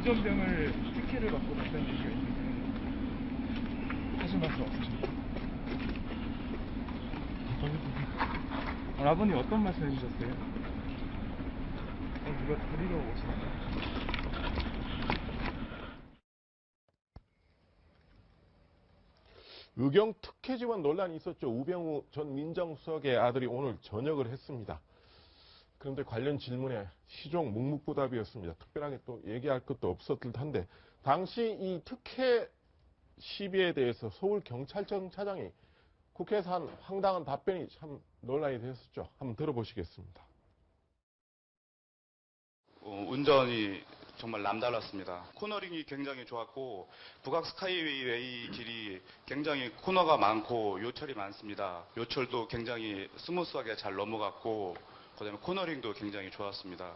운전병을 특혜를 받고 갔다는 얘기가 있는데 하실 말씀 없으십니까? 아버님 어떤 말씀 해주셨어요? 누가 데리러 오시나요? 의경 특혜 지원 논란이 있었죠. 우병우 전 민정수석의 아들이 오늘 전역을 했습니다. 그런데 관련 질문에 시종 묵묵부답이었습니다. 특별하게 또 얘기할 것도 없었을 텐데 당시 이 특혜 시비에 대해서 서울경찰청 차장이 국회에서 한 황당한 답변이 참 논란이 됐었죠. 한번 들어보시겠습니다. 운전이 정말 남달랐습니다. 코너링이 굉장히 좋았고 북악 스카이웨이 길이 굉장히 코너가 많고 요철이 많습니다. 요철도 굉장히 스무스하게 잘 넘어갔고 그다음에 코너링도 굉장히 좋았습니다.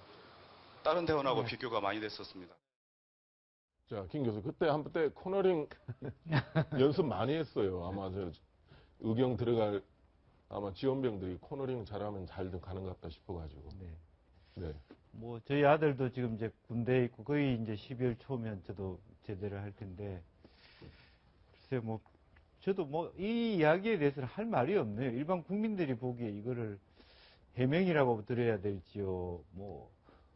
다른 대원하고 비교가 많이 됐었습니다. 자, 김 교수, 그때 한때 코너링 연습 많이 했어요. 아마 저 의경 들어갈 아마 지원병들이 코너링 잘하면 잘 가는 것 같다 싶어가지고. 네. 뭐 저희 아들도 지금 이제 군대에 있고 거의 이제 12월 초면 저도 제대를 할 텐데 글쎄 뭐 저도 뭐 이 이야기에 대해서는 할 말이 없네요. 일반 국민들이 보기에 이거를 해명이라고 들어야 될지요. 뭐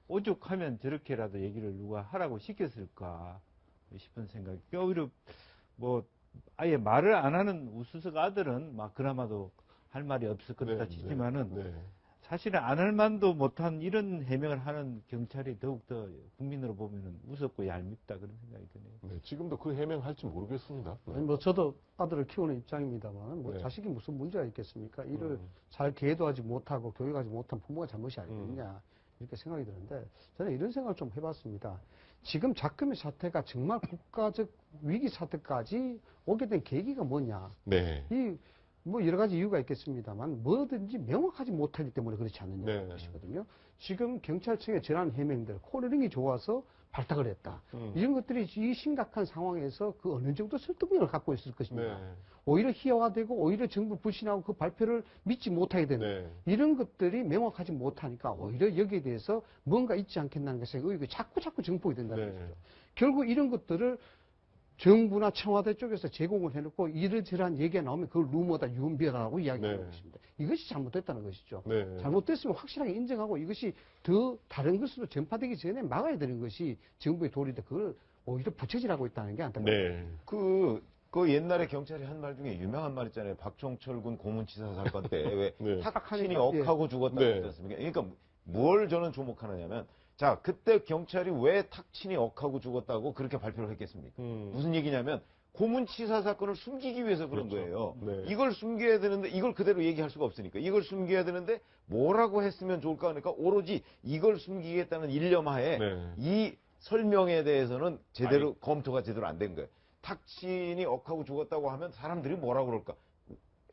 오죽하면 저렇게라도 얘기를 누가 하라고 시켰을까 싶은 생각이. 오히려 뭐 아예 말을 안 하는 우수석 아들은 막 그나마도 할 말이 없을 것같다 치지만은 사실은 안 할 만도 못한 이런 해명을 하는 경찰이 더욱더 국민으로 보면은 무섭고 얄밉다 그런 생각이 드네요. 네, 지금도 그 해명할지 모르겠습니다. 아니, 뭐 저도 아들을 키우는 입장입니다만 뭐 네. 자식이 무슨 문제가 있겠습니까? 이를 잘 계도하지 못하고 교육하지 못한 부모가 잘못이 아니겠냐 이렇게 생각이 드는데 저는 이런 생각을 좀 해봤습니다. 지금 작금의 사태가 정말 국가적 위기 사태까지 오게 된 계기가 뭐냐? 네. 뭐 여러 가지 이유가 있겠습니다만 뭐든지 명확하지 못하기 때문에 그렇지 않느냐는 것이거든요. 지금 경찰청의 전환 해명들 코너링이 좋아서 발탁을 했다. 이런 것들이 이 심각한 상황에서 그 어느 정도 설득력을 갖고 있을 것입니다. 오히려 희화화되고 오히려 정부 불신하고 그 발표를 믿지 못하게 되는 이런 것들이 명확하지 못하니까 오히려 여기에 대해서 뭔가 있지 않겠다는 것에 의혹이 자꾸 증폭이 된다는 것이죠. 결국 이런 것들을 정부나 청와대 쪽에서 제공을 해놓고 이러저러한 얘기가 나오면 그걸 루머다, 유언비어라고 이야기하는 것입니다. 이것이 잘못됐다는 것이죠. 잘못됐으면 확실하게 인정하고 이것이 더 다른 것으로 전파되기 전에 막아야 되는 것이 정부의 도리인데 그걸 오히려 부채질하고 있다는 게 안타깝습니다. 그 옛날에 경찰이 한 말 중에 유명한 말 있잖아요. 박종철 군 고문치사 사건 때 왜 탁신이 억하고 죽었다고 했지 않습니까? 그러니까 뭘 저는 주목하느냐면 자, 그때 경찰이 왜 탁친이 억하고 죽었다고 그렇게 발표를 했겠습니까? 무슨 얘기냐면 고문치사 사건을 숨기기 위해서 그런 거예요. 이걸 숨겨야 되는데 이걸 그대로 얘기할 수가 없으니까 이걸 숨겨야 되는데 뭐라고 했으면 좋을까 하니까 오로지 이걸 숨기겠다는 일념하에 이 설명에 대해서는 제대로 검토가 제대로 안 된 거예요. 탁친이 억하고 죽었다고 하면 사람들이 뭐라고 그럴까?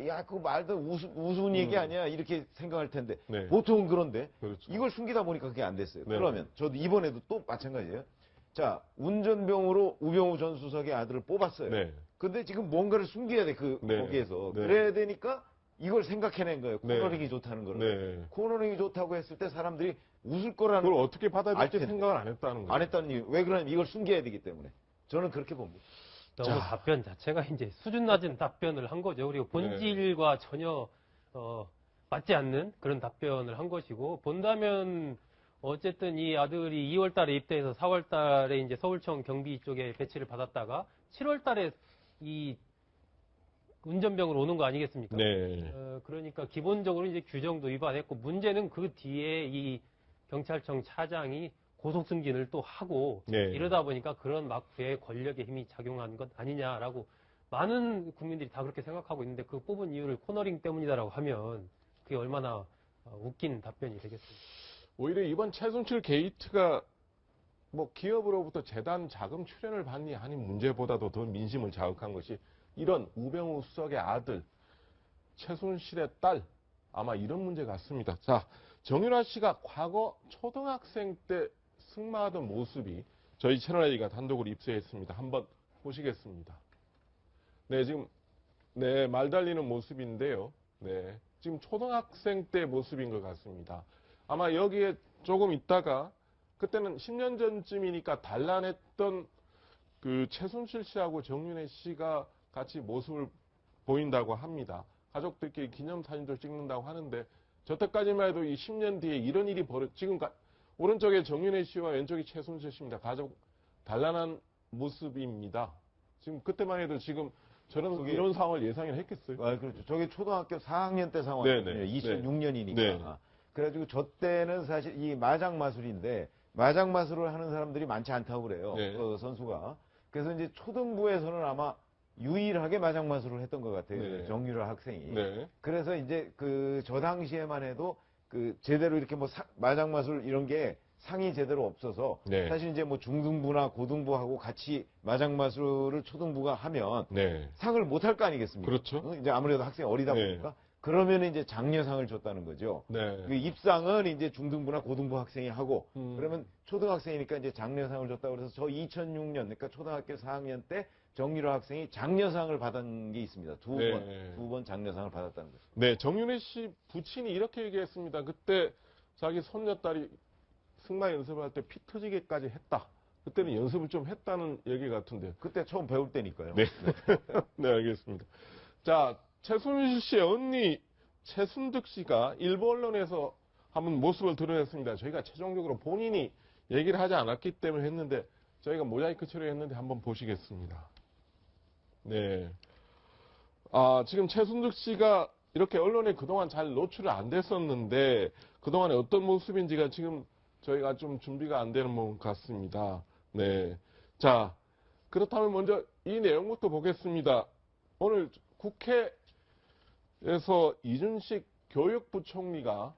야, 그거 말도 우스운 얘기 아니야. 이렇게 생각할 텐데. 보통은 그런데. 이걸 숨기다 보니까 그게 안 됐어요. 그러면 저도 이번에도 또 마찬가지예요. 자, 운전병으로 우병우 전 수석의 아들을 뽑았어요. 근데 지금 뭔가를 숨겨야 돼. 거기에서. 그래야 되니까 이걸 생각해낸 거예요. 코너링이 좋다는 거를. 코너링이 좋다고 했을 때 사람들이 웃을 거라는 그걸 어떻게 받아들일지 생각을 안 했다는 거예요. 안 했다는 이유. 왜 그러냐면 이걸 숨겨야 되기 때문에. 저는 그렇게 봅니다. 너무 답변 자체가 이제 수준 낮은 답변을 한 거죠. 그리고 본질과 전혀 맞지 않는 그런 답변을 한 것이고 본다면 어쨌든 이 아들이 2월 달에 입대해서 4월 달에 이제 서울청 경비 쪽에 배치를 받았다가 7월 달에 이 운전병으로 오는 거 아니겠습니까? 그러니까 기본적으로 이제 규정도 위반했고 문제는 그 뒤에 이 경찰청 차장이 고속 승진을 또 하고 이러다 보니까 그런 막부의 권력의 힘이 작용한 것 아니냐라고 많은 국민들이 다 그렇게 생각하고 있는데 그 뽑은 이유를 코너링 때문이다라고 하면 그게 얼마나 웃긴 답변이 되겠습니까? 오히려 이번 최순실 게이트가 뭐 기업으로부터 재단 자금 출연을 받니 하는 문제보다도 더 민심을 자극한 것이 이런 우병우 수석의 아들 최순실의 딸 아마 이런 문제 같습니다. 자, 정유라 씨가 과거 초등학생 때 승마하던 모습이 저희 채널A가 단독으로 입수했습니다. 한번 보시겠습니다. 지금 말 달리는 모습인데요. 지금 초등학생 때 모습인 것 같습니다. 아마 여기에 조금 있다가 그때는 10년 전쯤이니까 단란했던 그 최순실 씨하고 정윤회 씨가 같이 모습을 보인다고 합니다. 가족들끼리 기념사진도 찍는다고 하는데 저때까지만 해도 이 10년 뒤에 이런 일이 지금 오른쪽에 정윤회 씨와 왼쪽이 최순실 씨입니다. 가족 단란한 모습입니다. 지금 그때만 해도 지금 저는 이런 상황을 예상을 했겠어요. 아, 그렇죠. 저게 초등학교 4학년 때 상황이거든요. 2006년이니까. 네. 그래가지고 저 때는 사실 이 마장 마술인데 마장 마술을 하는 사람들이 많지 않다고 그래요. 네. 그 선수가. 그래서 이제 초등부에서는 아마 유일하게 마장 마술을 했던 것 같아요. 네. 정유라 학생이. 네. 그래서 이제 저 당시에만 해도 제대로 이렇게 뭐 마장 마술 이런 게 상이 제대로 없어서 네. 사실 이제 뭐 중등부나 고등부하고 같이 마장 마술을 초등부가 하면 네. 상을 못 할 거 아니겠습니까? 그렇죠. 이제 아무래도 학생이 어리다 네. 보니까 그러면 이제 장려상을 줬다는 거죠. 네. 그 입상은 이제 중등부나 고등부 학생이 하고 음. 그러면 초등학생이니까 이제 장려상을 줬다고 그래서 저 2006년 그러니까 초등학교 4학년 때 정유라 학생이 장려상을 받은 게 있습니다. 두 번 장려상을 받았다는 거죠. 네, 정윤회 씨 부친이 이렇게 얘기했습니다. 그때 자기 손녀딸이 승마 연습할 때 피 터지게까지 했다. 그때는 연습을 좀 했다는 얘기 같은데. 그때 처음 배울 때니까요. 네. 네, 알겠습니다. 자, 최순실 씨의 언니 최순득 씨가 일부 언론에서 한번 모습을 드러냈습니다. 저희가 최종적으로 본인이 얘기를 하지 않았기 때문에 했는데 저희가 모자이크 처리했는데 한번 보시겠습니다. 네. 지금 최순득 씨가 이렇게 언론에 그동안 잘 노출이 안 됐었는데 그동안에 어떤 모습인지가 지금 저희가 좀 준비가 안 되는 것 같습니다. 네. 자, 그렇다면 먼저 이 내용부터 보겠습니다. 오늘 국회에서 이준식 교육부총리가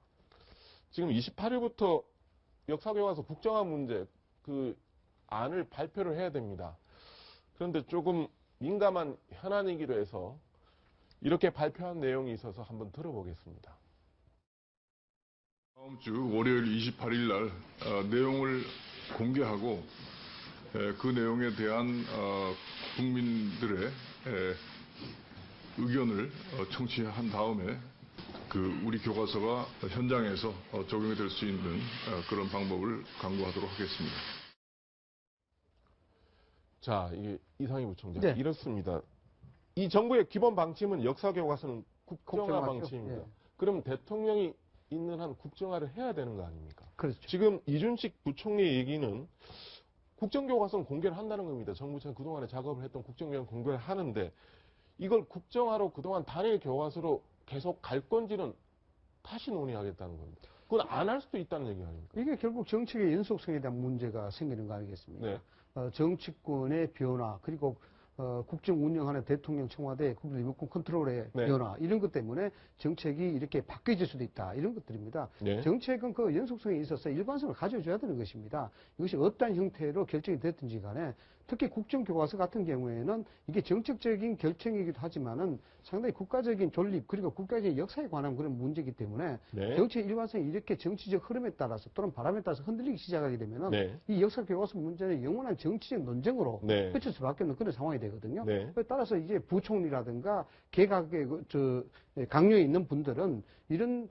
지금 28일부터 역사교과서 국정화 문제 그 안을 발표를 해야 됩니다. 그런데 조금 민감한 현안이기로 해서 이렇게 발표한 내용이 있어서 한번 들어보겠습니다. 다음 주 월요일 28일 날 내용을 공개하고 그 내용에 대한 국민들의 의견을 청취한 다음에 우리 교과서가 현장에서 적용이 될 수 있는 그런 방법을 강구하도록 하겠습니다. 자, 이게 이상희 부총장. 네. 이렇습니다. 이 정부의 기본 방침은 역사교과서는 국정화 방침입니다. 예. 그럼 대통령이 있는 한 국정화를 해야 되는 거 아닙니까? 그렇죠. 지금 이준식 부총리 얘기는 국정교과서는 공개를 한다는 겁니다. 정부에서 그동안에 작업을 했던 국정교과서는 공개를 하는데 이걸 국정화로 그동안 단일 교과서로 계속 갈 건지는 다시 논의하겠다는 겁니다. 그건 안 할 수도 있다는 얘기 아닙니까? 이게 결국 정책의 연속성에 대한 문제가 생기는 거 아니겠습니까? 네. 정치권의 변화, 그리고 국정 운영하는 대통령 청와대 리모컨 컨트롤의 네. 변화, 이런 것 때문에 정책이 이렇게 바뀌어질 수도 있다. 이런 것들입니다. 네. 정책은 그 연속성에 있어서 일관성을 가져줘야 되는 것입니다. 이것이 어떤 형태로 결정이 됐든지 간에 특히 국정교과서 같은 경우에는 이게 정책적인 결정이기도 하지만은 상당히 국가적인 존립 그리고 국가적인 역사에 관한 그런 문제이기 때문에 네. 정치의 일관성이 이렇게 정치적 흐름에 따라서 또는 바람에 따라서 흔들리기 시작하게 되면은 네. 이 역사교과서 문제는 영원한 정치적 논쟁으로 네. 그칠 수밖에 없는 그런 상황이 되거든요. 네. 따라서 이제 부총리라든가 개각의 강요에 있는 분들은 이런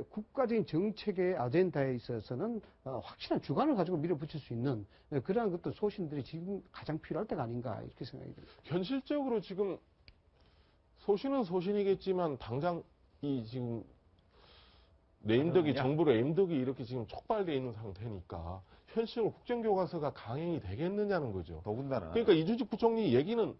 국가적인 정책의 아젠다에 있어서는 확실한 주관을 가지고 밀어붙일 수 있는 그러한 것도 소신들이 지금 가장 필요할 때가 아닌가 이렇게 생각이 듭니다. 현실적으로 지금 소신은 소신이겠지만 당장 이 지금 레임덕이 정부 레임덕이 이렇게 지금 촉발되어 있는 상태니까 현실적으로 국정교과서가 강행이 되겠느냐는 거죠. 더군다나. 그러니까 이준식 부총리 얘기는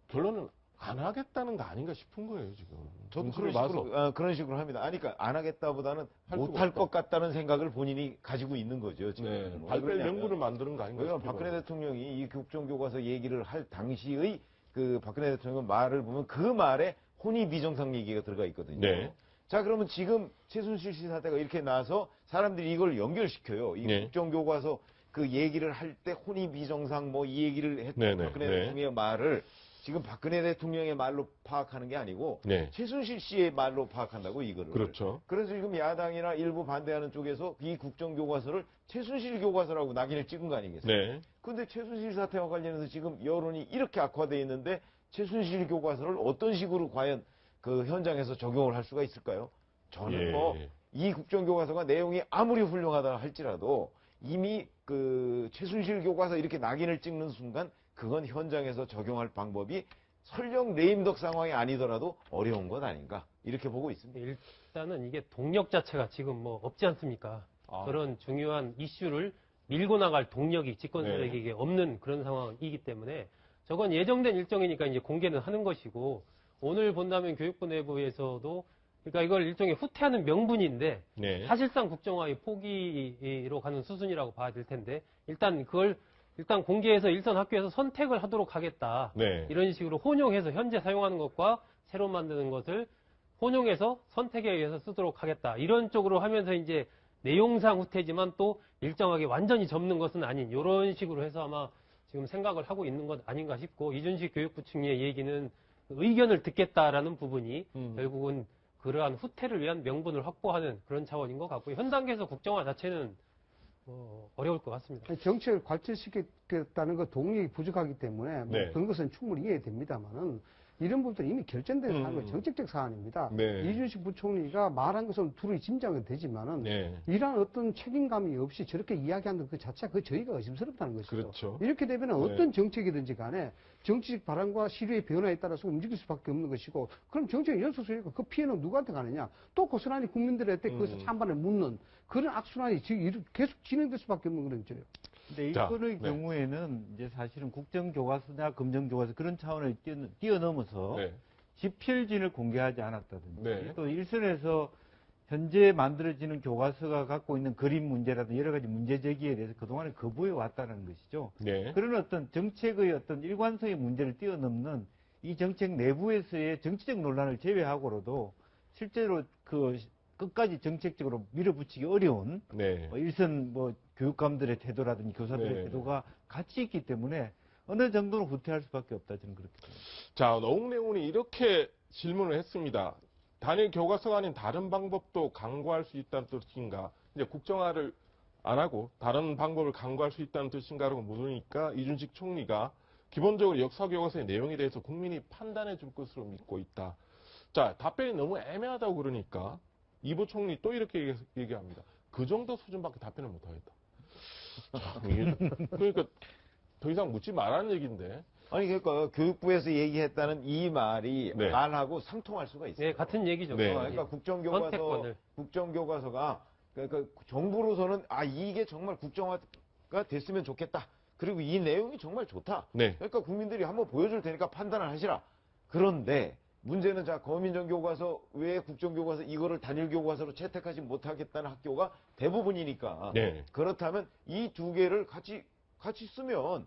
결론은 안 하겠다는 거 아닌가 싶은 거예요 지금. 저도 눈치를 그런 식으로 합니다. 아니, 그러니까 안 하겠다보다는 할 못 수가 할 없다. 것 같다는 생각을 본인이 가지고 있는 거죠. 지금. 네, 왜 발뺄 그러냐면 명분을 만드는 거 아닌가 왜냐하면 싶어요. 박근혜 대통령이 이 국정교과서 얘기를 할 당시의 그 박근혜 대통령 말을 보면 그 말에 혼이 비정상 얘기가 들어가 있거든요. 네. 자, 그러면 지금 최순실 씨 사태가 이렇게 나서 사람들이 이걸 연결시켜요. 이 네. 국정교과서 그 얘기를 할 때 혼이 비정상 뭐 이 얘기를 했던 네네. 박근혜 네. 대통령의 말을 지금 박근혜 대통령의 말로 파악하는 게 아니고 네. 최순실 씨의 말로 파악한다고 이거를. 그렇죠. 그래서 지금 야당이나 일부 반대하는 쪽에서 이 국정교과서를 최순실 교과서라고 낙인을 찍은 거 아니겠어요? 네. 근데 최순실 사태와 관련해서 지금 여론이 이렇게 악화되어 있는데 최순실 교과서를 어떤 식으로 과연 그 현장에서 적용을 할 수가 있을까요? 저는 예. 뭐 이 국정교과서가 내용이 아무리 훌륭하다 할지라도 이미 그 최순실 교과서 이렇게 낙인을 찍는 순간 그건 현장에서 적용할 방법이 설령 레임덕 상황이 아니더라도 어려운 것 아닌가 이렇게 보고 있습니다. 일단은 이게 동력 자체가 지금 뭐 없지 않습니까? 아. 그런 중요한 이슈를 밀고 나갈 동력이 집권 세력에게 없는 그런 상황이기 때문에 저건 예정된 일정이니까 이제 공개는 하는 것이고 오늘 본다면 교육부 내부에서도 그러니까 이걸 일종의 후퇴하는 명분인데 네. 사실상 국정화의 포기로 가는 수순이라고 봐야 될 텐데 일단 그걸 일단 공개해서 일선 학교에서 선택을 하도록 하겠다. 네. 이런 식으로 혼용해서 현재 사용하는 것과 새로 만드는 것을 혼용해서 선택에 의해서 쓰도록 하겠다. 이런 쪽으로 하면서 이제 내용상 후퇴지만 또 일정하게 완전히 접는 것은 아닌 이런 식으로 해서 아마 지금 생각을 하고 있는 것 아닌가 싶고 이준식 교육부 측의 얘기는 의견을 듣겠다라는 부분이 결국은 그러한 후퇴를 위한 명분을 확보하는 그런 차원인 것 같고요. 현 단계에서 국정화 자체는 어려울 것 같습니다. 정책을 괄철시켰다는 것 동력이 부족하기 때문에 뭐 네. 그런 것은 충분히 이해됩니다만은 이런 부분들은 이미 결정된 사안이고 정책적 사안입니다. 네. 이준식 부총리가 말한 것은 둘이 짐작은 되지만은 네. 이러한 어떤 책임감이 없이 저렇게 이야기하는 그 자체가 그 저희가 의심스럽다는 것이죠. 그렇죠. 이렇게 되면 어떤 정책이든지 간에 정치적 바람과 시류의 변화에 따라서 움직일 수밖에 없는 것이고 그럼 정책의 연속성이니까 그 피해는 누구한테 가느냐 또 고스란히 국민들한테 그것을 찬반을 묻는 그런 악순환이 계속 진행될 수밖에 없는 그런 거죠. 근데 자, 일본의 네. 경우에는 이제 사실은 국정교과서나 검정교과서 그런 차원을 뛰어넘어서 네. 지필진을 공개하지 않았다든지 네. 또 일선에서 현재 만들어지는 교과서가 갖고 있는 그림 문제라든지 여러 가지 문제 제기에 대해서 그동안에 거부해 왔다는 것이죠. 네. 그런 어떤 정책의 어떤 일관성의 문제를 뛰어넘는 이 정책 내부에서의 정치적 논란을 제외하고라도 실제로 그 끝까지 정책적으로 밀어붙이기 어려운 네. 일선 뭐 교육감들의 태도라든지 교사들의 네. 태도가 같이 있기 때문에 어느 정도는 후퇴할 수밖에 없다 저는 그렇게 봅니다. 자, 노웅래군이 이렇게 질문을 했습니다. 단일 교과서가 아닌 다른 방법도 강구할 수 있다는 뜻인가? 이제 국정화를 안 하고 다른 방법을 강구할 수 있다는 뜻인가라고 물으니까 이준식 총리가 기본적으로 역사 교과서의 내용에 대해서 국민이 판단해 줄 것으로 믿고 있다. 자, 답변이 너무 애매하다고 그러니까 이 부총리 또 이렇게 얘기합니다. 그 정도 수준밖에 답변을 못 하겠다. 자, 그러니까 더 이상 묻지 말라는 얘기인데. 아니 그러니까 교육부에서 얘기했다는 이 말이 네. 말하고 상통할 수가 있어요. 네, 같은 얘기죠. 네. 그러니까 선택권을. 국정교과서가 그러니까 정부로서는 이게 정말 국정화가 됐으면 좋겠다. 그리고 이 내용이 정말 좋다. 네. 그러니까 국민들이 한번 보여줄 테니까 판단을 하시라. 그런데 문제는 자 거민정 교과서 외에 국정교과서 이거를 단일 교과서로 채택하지 못하겠다는 학교가 대부분이니까. 네. 그렇다면 이 두 개를 같이 쓰면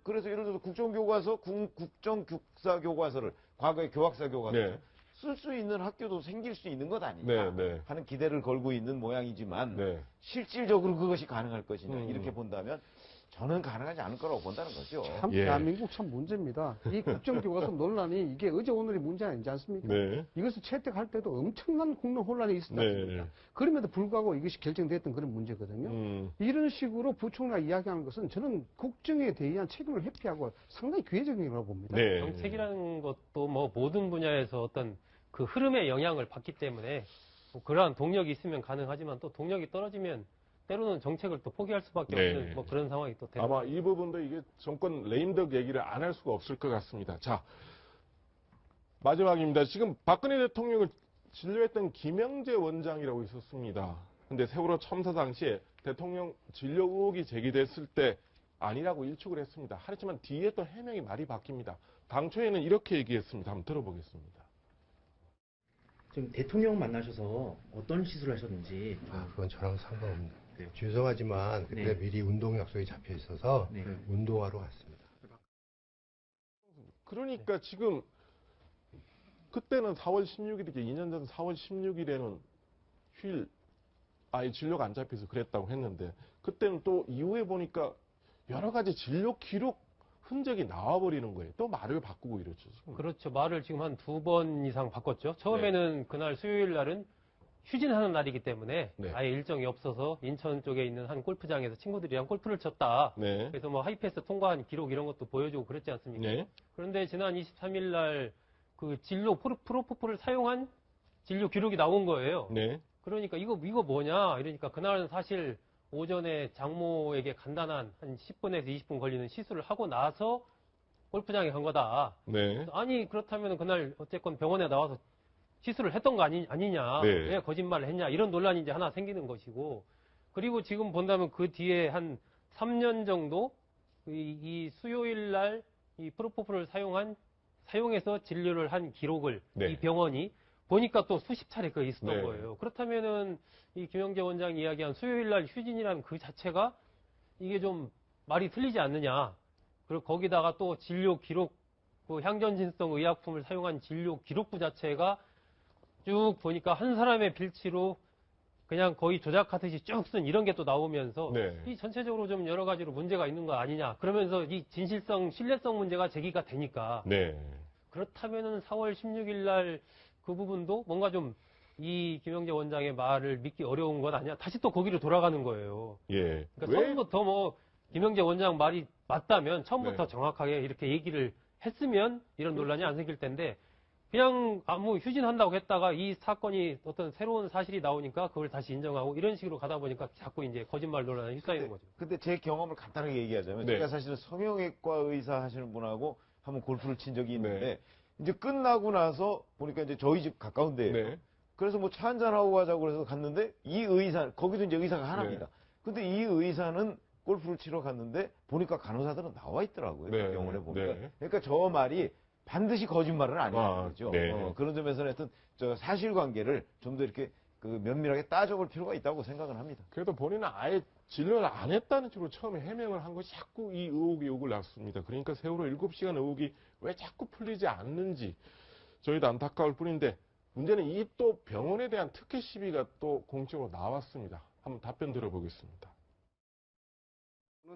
그래서 예를 들어서 국정교과서, 국정교사 교과서를 과거의 교학사 교과서 네. 쓸 수 있는 학교도 생길 수 있는 것 아닌가 네, 네. 하는 기대를 걸고 있는 모양이지만 네. 실질적으로 그것이 가능할 것이냐 음. 이렇게 본다면 저는 가능하지 않을 거라고 본다는 거죠. 참 예. 대한민국 참 문제입니다. 이 국정교과서 논란이 이게 어제 오늘의 문제 아니지 않습니까? 네. 이것을 채택할 때도 엄청난 국론 혼란이 있었지 네. 않습니까? 그럼에도 불구하고 이것이 결정됐던 그런 문제거든요. 이런 식으로 부총리가 이야기하는 것은 저는 국정에 대한 책임을 회피하고 상당히 기회적이라고 봅니다. 네. 정책이라는 것도 뭐 모든 분야에서 어떤 그 흐름의 영향을 받기 때문에 뭐 그러한 동력이 있으면 가능하지만 또 동력이 떨어지면 때로는 정책을 또 포기할 수밖에 네. 없는 뭐 그런 상황이 또 되는 아마 이 부분도 이게 정권 레임덕 얘기를 안 할 수가 없을 것 같습니다. 자, 마지막입니다. 지금 박근혜 대통령을 진료했던 김영재 원장이라고 있었습니다. 근데 세월호 참사 당시에 대통령 진료 의혹이 제기됐을 때 아니라고 일축을 했습니다. 하지만 뒤에 또 해명이 말이 바뀝니다. 당초에는 이렇게 얘기했습니다. 한번 들어보겠습니다. 지금 대통령 만나셔서 어떤 시술을 하셨는지. 그건 저랑 상관없는. 네. 죄송하지만 그때 네. 미리 운동 약속이 잡혀 있어서 네. 운동하러 왔습니다. 그러니까 지금 그때는 4월 16일이죠. 2년 전 4월 16일에는 휴일 아예 진료가 안 잡혀서 그랬다고 했는데 그때는 또 이후에 보니까 여러 가지 진료 기록 흔적이 나와버리는 거예요. 또 말을 바꾸고 이러죠. 지금. 그렇죠. 말을 지금 한 2번 이상 바꿨죠. 처음에는 그날 수요일 날은 휴진하는 날이기 때문에 네. 아예 일정이 없어서 인천 쪽에 있는 한 골프장에서 친구들이랑 골프를 쳤다. 네. 그래서 뭐 하이패스 통과한 기록 이런 것도 보여주고 그랬지 않습니까? 네. 그런데 지난 23일 날 그 진료 프로포폴을 사용한 진료 기록이 나온 거예요. 네. 그러니까 이거 뭐냐 이러니까 그날은 사실 오전에 장모에게 간단한 한 10분에서 20분 걸리는 시술을 하고 나서 골프장에 간 거다. 네. 아니 그렇다면 그날 어쨌건 병원에 나와서 시술을 했던 거 아니냐. 네. 왜 거짓말을 했냐. 이런 논란이 이제 하나 생기는 것이고. 그리고 지금 본다면 그 뒤에 한 3년 정도 이 수요일 날 이 프로포폴을 사용해서 진료를 한 기록을 네. 이 병원이 보니까 또 수십 차례 그 있었던 네. 거예요. 그렇다면은 이 김영재 원장이 이야기한 수요일 날 휴진이라는 그 자체가 이게 좀 말이 틀리지 않느냐. 그리고 거기다가 또 진료 기록, 그 향전진성 의약품을 사용한 진료 기록부 자체가 쭉 보니까 한 사람의 필치로 그냥 거의 조작하듯이 쭉 쓴 이런 게 또 나오면서 네. 이 전체적으로 좀 여러 가지로 문제가 있는 거 아니냐. 그러면서 이 진실성, 신뢰성 문제가 제기가 되니까 네. 그렇다면은 4월 16일 날 그 부분도 뭔가 좀 이 김영재 원장의 말을 믿기 어려운 건 아니야. 다시 또 거기로 돌아가는 거예요. 예. 그러니까 처음부터 뭐 김영재 원장 말이 맞다면 처음부터 네. 정확하게 이렇게 얘기를 했으면 이런 논란이 안 생길 텐데 그냥 아무 휴진한다고 했다가 이 사건이 어떤 새로운 사실이 나오니까 그걸 다시 인정하고 이런 식으로 가다 보니까 자꾸 이제 거짓말 논란에 휩싸이는 거죠. 근데 제 경험을 간단하게 얘기하자면 네. 제가 사실은 성형외과 의사 하시는 분하고 한번 골프를 친 적이 있는데 네. 이제 끝나고 나서 보니까 이제 저희 집 가까운 데예요. 네. 그래서 뭐 차 한잔 하고 가자고 그래서 갔는데 이 의사 거기도 이제 의사가 하나입니다. 네. 근데 이 의사는 골프를 치러 갔는데 보니까 간호사들은 나와 있더라고요. 네. 그 병원에 보니까. 네. 그러니까 저 말이 반드시 거짓말은 아니라는 거죠. 네. 그런 점에서는 하여튼 저 사실관계를 좀 더 이렇게 그 면밀하게 따져볼 필요가 있다고 생각은 합니다. 그래도 본인은 아예 진료를 안 했다는 식으로 처음에 해명을 한 것이 자꾸 이 의혹이 욕을 낳습니다. 그러니까 세월호 7시간 의혹이 왜 자꾸 풀리지 않는지 저희도 안타까울 뿐인데 문제는 이 또 병원에 대한 특혜 시비가 또 공식적으로 나왔습니다. 한번 답변 들어보겠습니다.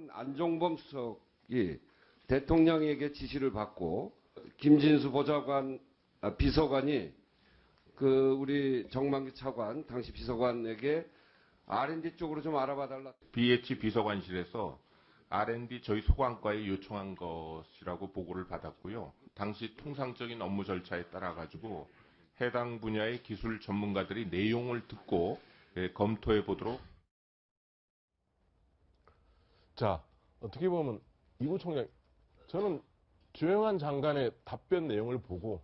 안종범 수석이 대통령에게 지시를 받고 김진수 비서관이 그 우리 정만기 차관 당시 비서관에게 R&D 쪽으로 좀 알아봐 달라. BH 비서관실에서 R&D 저희 소관과에 요청한 것이라고 보고를 받았고요. 당시 통상적인 업무 절차에 따라 가지고 해당 분야의 기술 전문가들이 내용을 듣고 검토해 보도록. 자, 어떻게 보면 이구 총장, 저는 주영환 장관의 답변 내용을 보고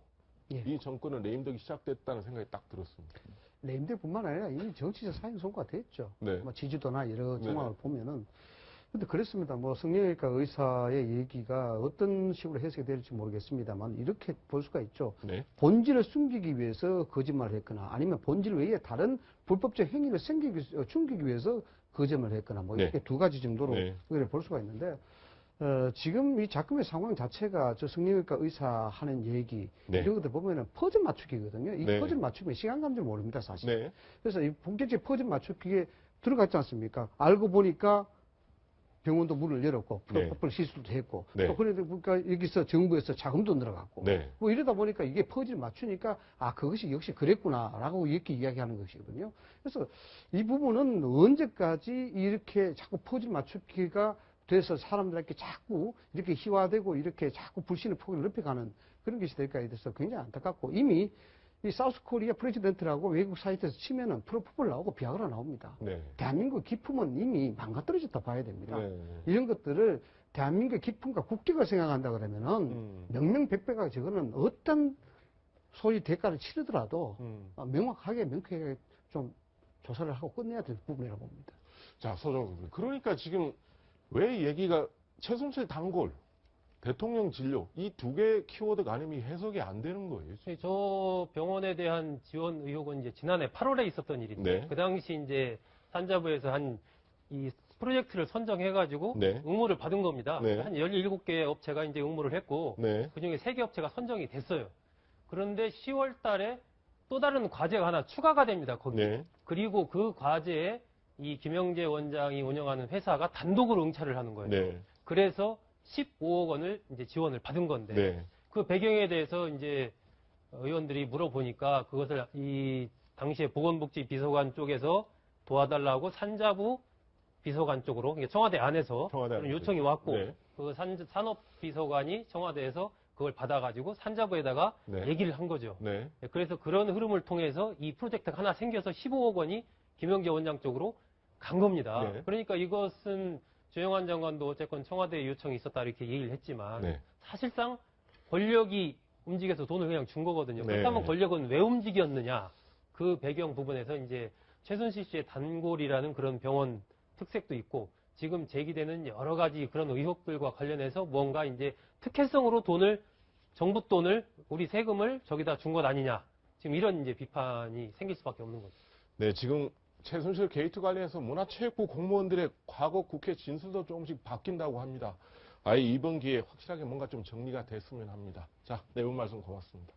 예. 이 정권은 레임덕이 시작됐다는 생각이 딱 들었습니다. 레임덕뿐만 아니라 이미 정치적 사형 선고가 됐죠. 네. 뭐 지지도나 여러 네. 정황을 보면은. 근데 그렇습니다. 뭐 성형외과 의사의 얘기가 어떤 식으로 해석이 될지 모르겠습니다만 이렇게 볼 수가 있죠. 네. 본질을 숨기기 위해서 거짓말을 했거나 아니면 본질 외에 다른 불법적 행위를 숨기기 위해서 거짓말을 했거나 뭐 네. 이렇게 두 가지 정도로 네. 볼 수가 있는데 지금 이 작품의 상황 자체가 저 성형외과 의사 하는 얘기 네. 이런 것들 보면은 퍼즐 맞추기거든요. 이 네. 퍼즐 맞추면 시간 가는 줄 모릅니다, 사실. 네. 그래서 이 본격적인 퍼즐 맞추기에 들어갔지 않습니까? 알고 보니까 병원도 문을 열었고 네. 프로포폴 시술도 했고 네. 또 그러다 보니까 여기서 정부에서 자금도 늘어갔고 네. 뭐 이러다 보니까 이게 퍼즐 맞추니까 아 그것이 역시 그랬구나라고 이렇게 이야기하는 것이거든요. 그래서 이 부분은 언제까지 이렇게 자꾸 퍼즐 맞추기가 돼서 사람들에게 자꾸 이렇게 희화되고 이렇게 자꾸 불신의 폭을 높여가는 그런 것이 될까에 대해서 굉장히 안타깝고 이미 이 사우스 코리아 프레지던트라고 외국 사이트에서 치면은 프로포폴 나오고 비아그라 나옵니다. 네. 대한민국 기품은 이미 망가떨어졌다 봐야 됩니다. 네. 이런 것들을 대한민국의 기품과 국격을 생각한다 그러면은 명명백백하게 저거는 어떤 소위 대가를 치르더라도 명확하게 명쾌하게 좀 조사를 하고 끝내야 될 부분이라고 봅니다. 자, 서정훈. 그러니까 지금 왜 얘기가 최순실 단골, 대통령 진료 이 두 개의 키워드가 아니면 해석이 안 되는 거예요. 저 병원에 대한 지원 의혹은 이제 지난해 8월에 있었던 일인데 네. 그 당시 이제 산자부에서 한 이 프로젝트를 선정해가지고 네. 응모를 받은 겁니다. 네. 한 17개의 업체가 이제 응모를 했고 네. 그중에 3개 업체가 선정이 됐어요. 그런데 10월 달에 또 다른 과제가 하나 추가가 됩니다. 거기. 네. 그리고 그 과제에 이 김영재 원장이 운영하는 회사가 단독으로 응찰을 하는 거예요. 네. 그래서 15억 원을 이제 지원을 받은 건데 네. 그 배경에 대해서 이제 의원들이 물어보니까 그것을 이 당시에 보건복지 비서관 쪽에서 도와달라고 산자부 비서관 쪽으로 청와대 안에서 그런 요청이 왔고 네. 그 산업비서관이 청와대에서 그걸 받아가지고 산자부에다가 네. 얘기를 한 거죠. 네. 그래서 그런 흐름을 통해서 이 프로젝트가 하나 생겨서 15억 원이 김영재 원장 쪽으로 간 겁니다. 네. 그러니까 이것은 조영환 장관도 어쨌건 청와대 요청이 있었다 이렇게 얘기를 했지만 네. 사실상 권력이 움직여서 돈을 그냥 준 거거든요. 네. 그렇다면 권력은 왜 움직였느냐? 그 배경 부분에서 이제 최순실 씨의 단골이라는 그런 병원 특색도 있고 지금 제기되는 여러 가지 그런 의혹들과 관련해서 뭔가 이제 특혜성으로 정부 돈을 우리 세금을 저기다 준 것 아니냐. 지금 이런 이제 비판이 생길 수밖에 없는 거죠. 네, 지금 최순실 게이트 관련해서 문화체육부 공무원들의 과거 국회 진술도 조금씩 바뀐다고 합니다. 이번 기회에 확실하게 뭔가 좀 정리가 됐으면 합니다. 자, 네 분 말씀 고맙습니다.